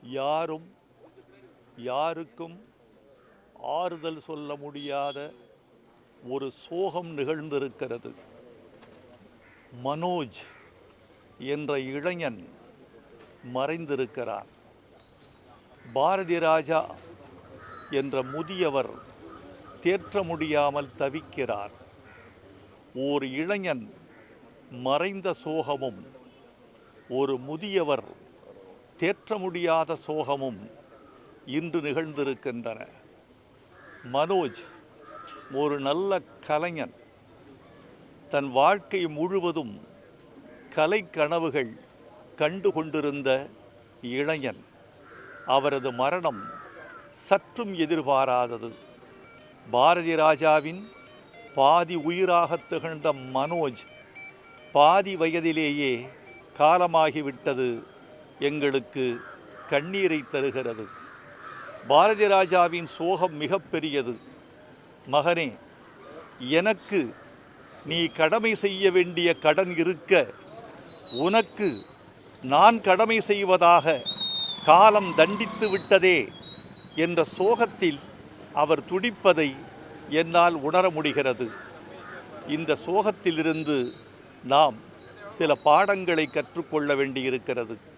யாரும் யாருக்கும் ஆறுதல் சொல்ல முடியாத ஒரு சோகம் நிகழ்ந்திருக்கிறது. மனோஜ் என்ற இளைஞன் மறைந்திருக்கிறார். பாரதி ராஜா என்ற முதியவர் தேற்ற முடியாமல் தவிக்கிறார். ஓர் இளைஞன் மறைந்த சோகமும் ஒரு முதியவர் தேற்ற முடியாத சோகமும் இன்று நிகழ்ந்திருக்கின்றன. மனோஜ் ஒரு நல்ல கலைஞன். தன் வாழ்க்கை முழுவதும் கலை கனவுகள் கண்டு கொண்டிருந்த இளைஞன். அவரது மரணம் சற்றும் எதிர்பாராதது. பாரதி ராஜாவின் பாதி உயிராக திகழ்ந்த மனோஜ் பாதி வயதிலேயே காலமாகிவிட்டது எங்களுக்கு கண்ணீரை தருகிறது. பாரதி ராஜாவின் சோகம் மிக பெரியது. மகனே, எனக்கு நீ கடமை செய்ய வேண்டிய கடன் இருக்க உனக்கு நான் கடமை செய்வதாக காலம் தண்டித்து விட்டதே என்ற சோகத்தில் அவர் துடிப்பதை என்னால் உணர முடிகிறது. இந்த சோகத்திலிருந்து நாம் சில பாடங்களை கற்றுக்கொள்ள வேண்டியிருக்கிறது.